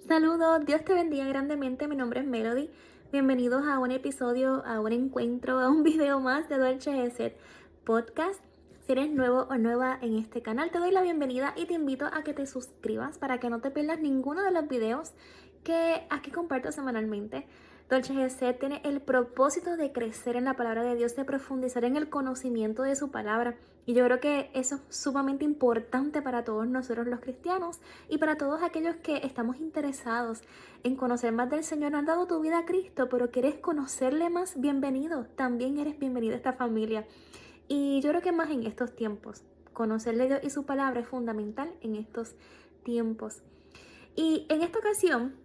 Saludos, Dios te bendiga grandemente, mi nombre es Melody. Bienvenidos a un episodio, a un encuentro, a un video más de Dolce Geset Podcast. Si eres nuevo o nueva en este canal, te doy la bienvenida y te invito a que te suscribas para que no te pierdas ninguno de los videos que aquí comparto semanalmente. Dolce Geset tiene el propósito de crecer en la palabra de Dios, de profundizar en el conocimiento de su palabra. Y yo creo que eso es sumamente importante para todos nosotros los cristianos y para todos aquellos que estamos interesados en conocer más del Señor. No has dado tu vida a Cristo, pero quieres conocerle más, bienvenido. También eres bienvenido a esta familia. Y yo creo que más en estos tiempos. Conocerle a Dios y su palabra es fundamental en estos tiempos. Y en esta ocasión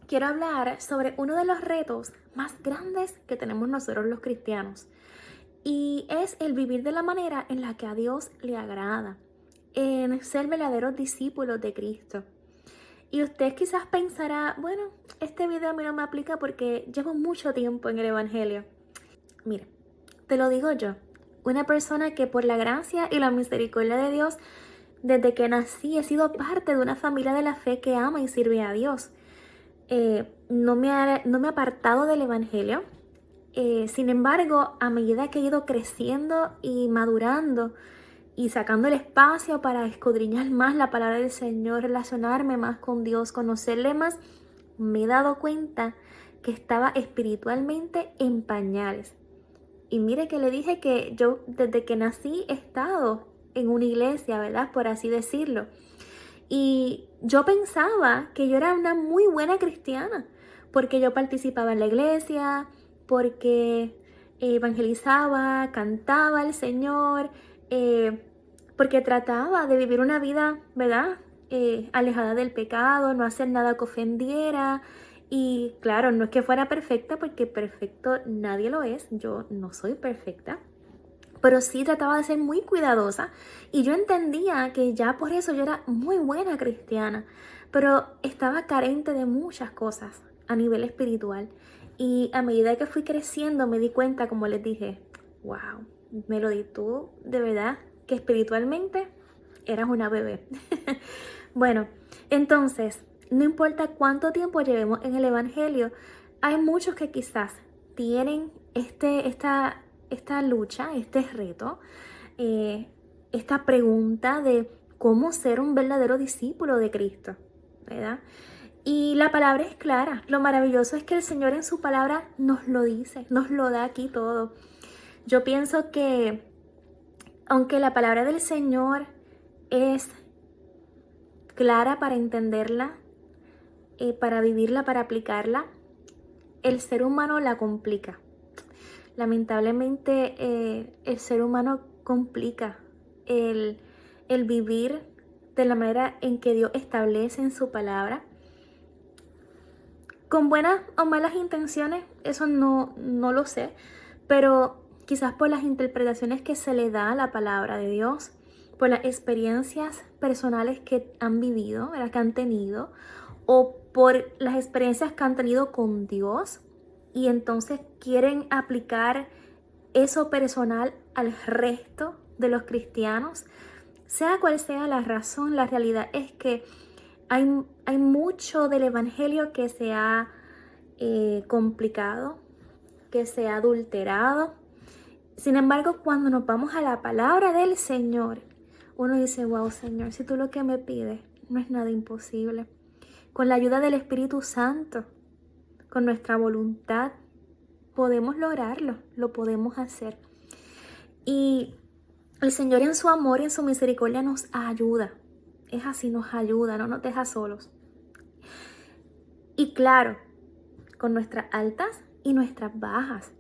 quiero hablar sobre uno de los retos más grandes que tenemos nosotros los cristianos. Y es el vivir de la manera en la que a Dios le agrada, en ser verdaderos discípulos de Cristo. Y usted quizás pensará, bueno, este video a mí no me aplica porque llevo mucho tiempo en el Evangelio. Mira, te lo digo yo, una persona que por la gracia y la misericordia de Dios, desde que nací he sido parte de una familia de la fe que ama y sirve a Dios. No me he apartado del Evangelio. Sin embargo, a medida que he ido creciendo y madurando y sacando el espacio para escudriñar más la palabra del Señor, relacionarme más con Dios, conocerle más, me he dado cuenta que estaba espiritualmente en pañales. Y mire que le dije que yo desde que nací he estado en una iglesia, ¿verdad? Por así decirlo. Y yo pensaba que yo era una muy buena cristiana, porque yo participaba en la iglesia, porque evangelizaba, cantaba al Señor, porque trataba de vivir una vida, ¿verdad? Alejada del pecado, no hacer nada que ofendiera. Y claro, no es que fuera perfecta, porque perfecto nadie lo es, yo no soy perfecta. Pero sí trataba de ser muy cuidadosa y yo entendía que ya por eso yo era muy buena cristiana, pero estaba carente de muchas cosas a nivel espiritual. Y a medida que fui creciendo me di cuenta, como les dije, wow, Melody, tú de verdad que espiritualmente eras una bebé. Bueno, entonces, no importa cuánto tiempo llevemos en el Evangelio, hay muchos que quizás tienen esta lucha, este reto, esta pregunta de cómo ser un verdadero discípulo de Cristo, ¿verdad? Y la palabra es clara. Lo maravilloso es que el Señor en su palabra nos lo dice, nos lo da aquí todo. Yo pienso que aunque la palabra del Señor es clara para entenderla, para vivirla, para aplicarla, el ser humano la complica. Lamentablemente el ser humano complica el vivir de la manera en que Dios establece en su palabra. Con buenas o malas intenciones, eso no lo sé, pero quizás por las interpretaciones que se le da a la palabra de Dios, por las experiencias personales que han vivido, ¿verdad? Que han tenido, o por las experiencias que han tenido con Dios, y entonces quieren aplicar eso personal al resto de los cristianos. Sea cual sea la razón, la realidad es que hay mucho del Evangelio que se ha complicado, que se ha adulterado. Sin embargo, cuando nos vamos a la palabra del Señor, uno dice, wow, Señor, si tú lo que me pides no es nada imposible. Con la ayuda del Espíritu Santo, con nuestra voluntad, podemos lograrlo, lo podemos hacer. Y el Señor en su amor y en su misericordia nos ayuda. Es así, nos ayuda, no nos deja solos. Y claro, con nuestras altas y nuestras bajas.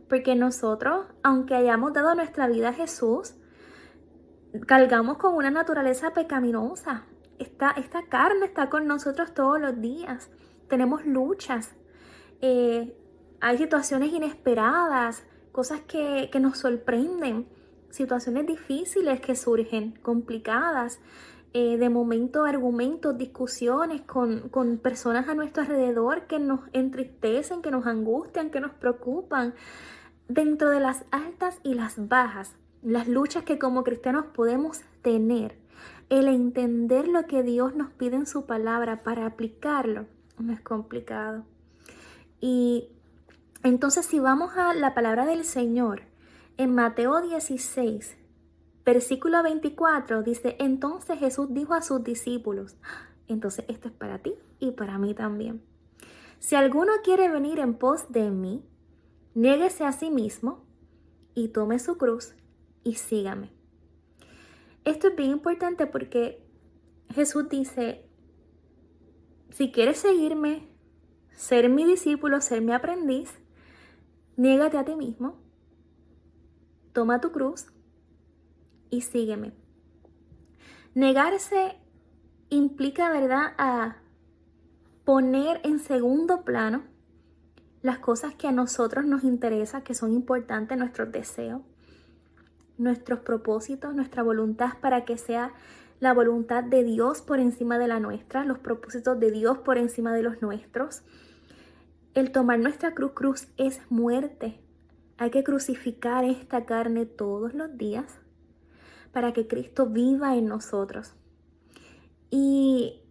Porque nosotros, aunque hayamos dado nuestra vida a Jesús, cargamos con una naturaleza pecaminosa. Esta carne está con nosotros todos los días. Tenemos luchas. Hay situaciones inesperadas, cosas que nos sorprenden, situaciones difíciles que surgen, complicadas. De momento argumentos, discusiones con personas a nuestro alrededor que nos entristecen, que nos angustian, que nos preocupan. Dentro de las altas y las bajas, las luchas que como cristianos podemos tener, el entender lo que Dios nos pide en su palabra para aplicarlo, no es complicado. Y entonces si vamos a la palabra del Señor, en Mateo 16, versículo 24, dice, entonces Jesús dijo a sus discípulos, entonces esto es para ti y para mí también. Si alguno quiere venir en pos de mí, niéguese a sí mismo y tome su cruz y sígame. Esto es bien importante porque Jesús dice, si quieres seguirme, ser mi discípulo, ser mi aprendiz, niégate a ti mismo, toma tu cruz y sígueme. Negarse implica, ¿verdad?, a poner en segundo plano las cosas que a nosotros nos interesan, que son importantes, nuestros deseos, nuestros propósitos, nuestra voluntad, para que sea la voluntad de Dios por encima de la nuestra, los propósitos de Dios por encima de los nuestros. El tomar nuestra cruz es muerte. Hay que crucificar esta carne todos los días para que Cristo viva en nosotros. Y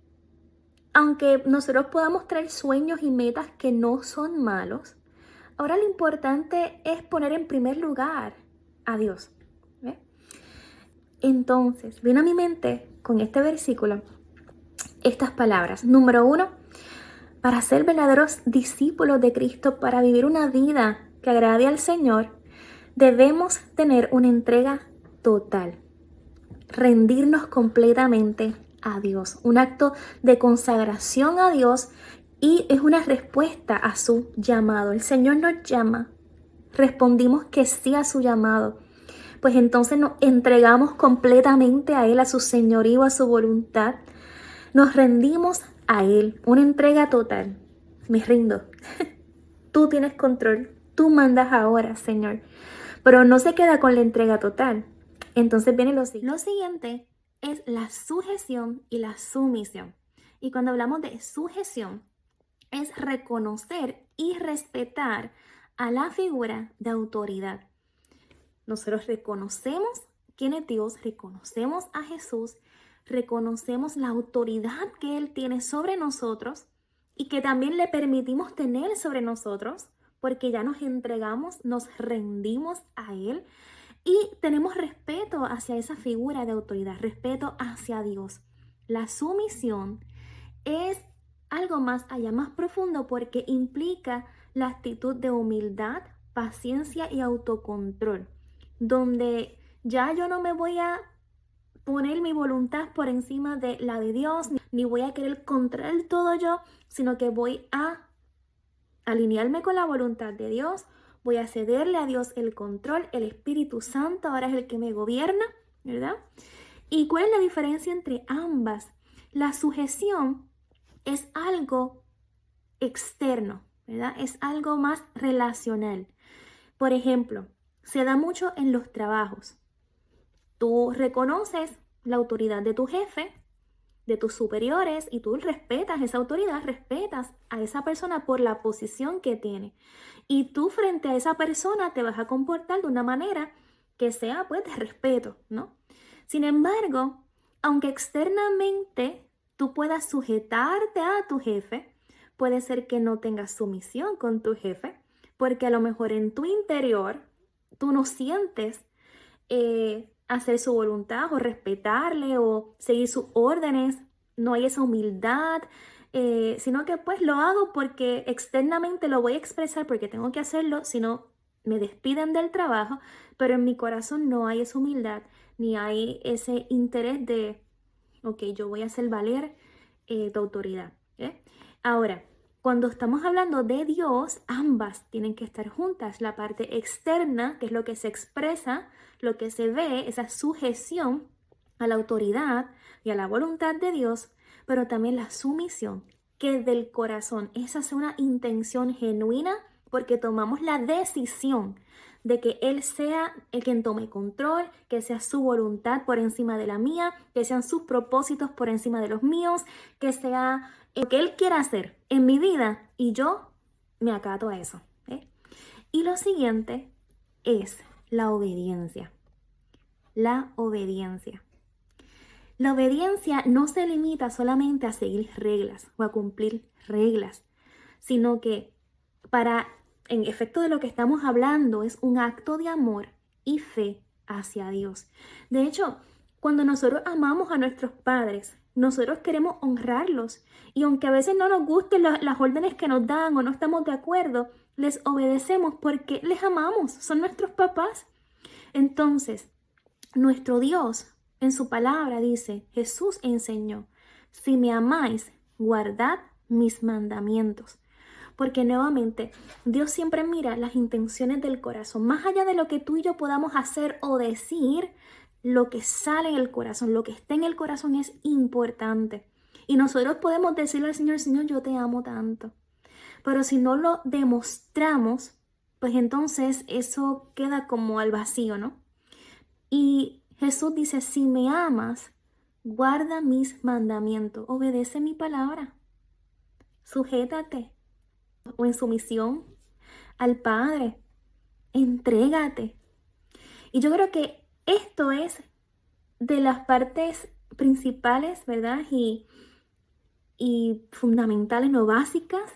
aunque nosotros podamos traer sueños y metas que no son malos, ahora lo importante es poner en primer lugar a Dios. ¿Ve? Entonces, viene a mi mente con este versículo estas palabras. Número 1, para ser verdaderos discípulos de Cristo, para vivir una vida que agrade al Señor, debemos tener una entrega total, rendirnos completamente a Dios, un acto de consagración a Dios, y es una respuesta a su llamado. El Señor nos llama, respondimos que sí a su llamado, pues entonces nos entregamos completamente a Él, a su señorío, a su voluntad, nos rendimos a Él, una entrega total. Me rindo. Tú tienes control, tú mandas ahora, Señor. Pero no se queda con la entrega total. Entonces viene lo siguiente. Lo siguiente es la sujeción y la sumisión. Y cuando hablamos de sujeción, es reconocer y respetar a la figura de autoridad. Nosotros reconocemos quién es Dios, reconocemos a Jesús, reconocemos la autoridad que Él tiene sobre nosotros y que también le permitimos tener sobre nosotros, porque ya nos entregamos, nos rendimos a Él y tenemos respeto hacia esa figura de autoridad, respeto hacia Dios. La sumisión es algo más allá, más profundo, porque implica la actitud de humildad, paciencia y autocontrol, donde ya yo no me voy a poner mi voluntad por encima de la de Dios, ni voy a querer controlar todo yo, sino que voy a alinearme con la voluntad de Dios, voy a cederle a Dios el control, el Espíritu Santo ahora es el que me gobierna, ¿verdad? ¿Y cuál es la diferencia entre ambas? La sujeción es algo externo, ¿verdad? Es algo más relacional. Por ejemplo, se da mucho en los trabajos. Tú reconoces la autoridad de tu jefe, de tus superiores, y tú respetas esa autoridad, respetas a esa persona por la posición que tiene. Y tú frente a esa persona te vas a comportar de una manera que sea, pues, de respeto, ¿no? Sin embargo, aunque externamente tú puedas sujetarte a tu jefe, puede ser que no tengas sumisión con tu jefe, porque a lo mejor en tu interior tú no sientes hacer su voluntad o respetarle o seguir sus órdenes, no hay esa humildad, sino que pues lo hago porque externamente lo voy a expresar porque tengo que hacerlo, si no me despiden del trabajo, pero en mi corazón no hay esa humildad, ni hay ese interés de, ok, yo voy a hacer valer tu autoridad. Ahora, cuando estamos hablando de Dios, ambas tienen que estar juntas. La parte externa, que es lo que se expresa, lo que se ve, esa sujeción a la autoridad y a la voluntad de Dios, pero también la sumisión, que del corazón, esa es una intención genuina porque tomamos la decisión de que Él sea el quien tome control, que sea su voluntad por encima de la mía, que sean sus propósitos por encima de los míos, que sea lo que Él quiera hacer en mi vida y yo me acato a eso. Y lo siguiente es la obediencia. La obediencia. La obediencia no se limita solamente a seguir reglas o a cumplir reglas, sino que en efecto de lo que estamos hablando, es un acto de amor y fe hacia Dios. De hecho, cuando nosotros amamos a nuestros padres, nosotros queremos honrarlos. Y aunque a veces no nos gusten las órdenes que nos dan o no estamos de acuerdo, les obedecemos porque les amamos, son nuestros papás. Entonces, nuestro Dios en su palabra dice, Jesús enseñó, si me amáis, guardad mis mandamientos. Porque nuevamente, Dios siempre mira las intenciones del corazón. Más allá de lo que tú y yo podamos hacer o decir, lo que sale en el corazón, lo que está en el corazón es importante. Y nosotros podemos decirle al Señor, Señor, yo te amo tanto. Pero si no lo demostramos, pues entonces eso queda como al vacío, ¿no? Y Jesús dice, si me amas, guarda mis mandamientos, obedece mi palabra, sujétate o en sumisión al Padre, entrégate. Y yo creo que esto es de las partes principales, ¿verdad? Y fundamentales, no básicas,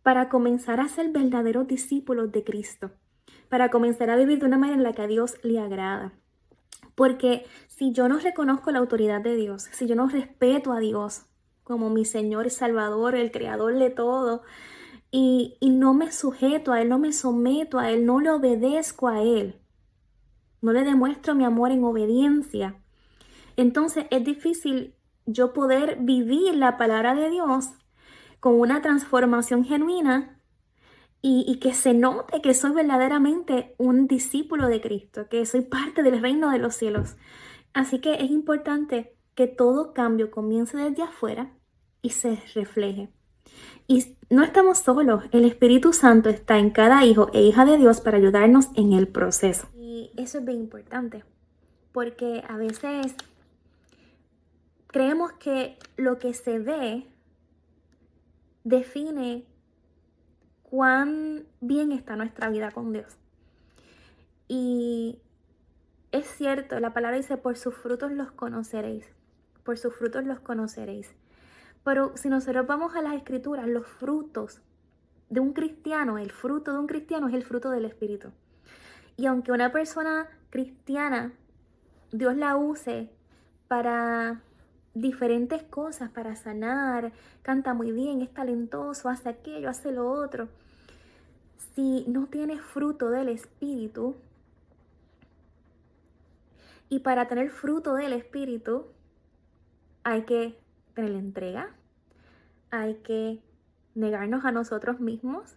para comenzar a ser verdaderos discípulos de Cristo, para comenzar a vivir de una manera en la que a Dios le agrada. Porque si yo no reconozco la autoridad de Dios, si yo no respeto a Dios como mi Señor y Salvador, el Creador de todo, y no me sujeto a Él, no me someto a Él, no le obedezco a Él, no le demuestro mi amor en obediencia, entonces es difícil yo poder vivir la palabra de Dios con una transformación genuina y que se note que soy verdaderamente un discípulo de Cristo, que soy parte del reino de los cielos. Así que es importante que todo cambio comience desde afuera y se refleje. Y no estamos solos, el Espíritu Santo está en cada hijo e hija de Dios para ayudarnos en el proceso. Y eso es bien importante, porque a veces creemos que lo que se ve define cuán bien está nuestra vida con Dios. Y es cierto, la palabra dice, por sus frutos los conoceréis, por sus frutos los conoceréis. Pero si nosotros vamos a las Escrituras, los frutos de un cristiano, el fruto de un cristiano es el fruto del Espíritu. Y aunque una persona cristiana, Dios la use para diferentes cosas, para sanar, canta muy bien, es talentoso, hace aquello, hace lo otro, si no tiene fruto del Espíritu, y para tener fruto del Espíritu hay que tener entrega, hay que negarnos a nosotros mismos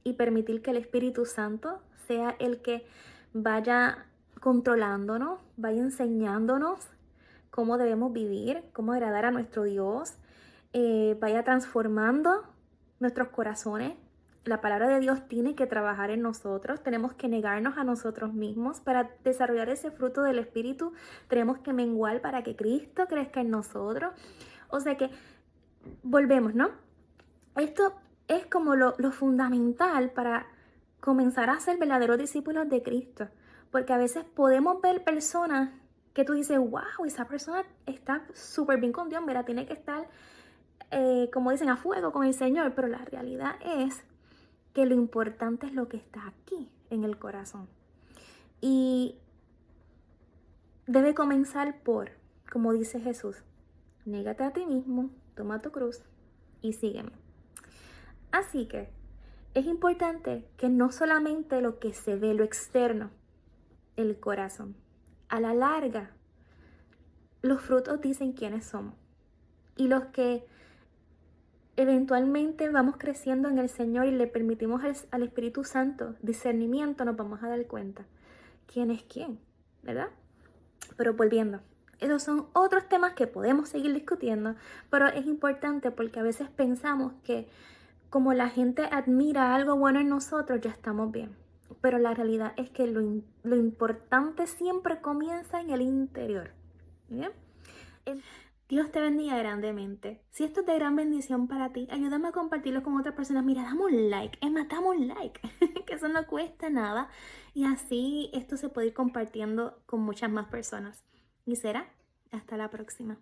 y permitir que el Espíritu Santo sea el que vaya controlándonos, vaya enseñándonos cómo debemos vivir, cómo agradar a nuestro Dios, vaya transformando nuestros corazones. La palabra de Dios tiene que trabajar en nosotros, tenemos que negarnos a nosotros mismos. Para desarrollar ese fruto del Espíritu tenemos que menguar para que Cristo crezca en nosotros. O sea que volvemos, ¿no? Esto es como lo fundamental para comenzar a ser verdaderos discípulos de Cristo. Porque a veces podemos ver personas que tú dices, wow, esa persona está súper bien con Dios, mira, tiene que estar, como dicen, a fuego con el Señor. Pero la realidad es que lo importante es lo que está aquí, en el corazón. Y debe comenzar por, como dice Jesús, négate a ti mismo, toma tu cruz y sígueme. Así que es importante que no solamente lo que se ve, lo externo, el corazón. A la larga, los frutos dicen quiénes somos. Y los que eventualmente vamos creciendo en el Señor y le permitimos al Espíritu Santo discernimiento, nos vamos a dar cuenta quién es quién, ¿verdad? Pero volviendo, esos son otros temas que podemos seguir discutiendo, pero es importante porque a veces pensamos que como la gente admira algo bueno en nosotros, ya estamos bien. Pero la realidad es que lo importante siempre comienza en el interior. ¿Bien? Dios te bendiga grandemente. Si esto es de gran bendición para ti, ayúdame a compartirlo con otras personas. Mira, dame un like. Dame un like. Que eso no cuesta nada. Y así esto se puede ir compartiendo con muchas más personas. ¿Y será? Hasta la próxima.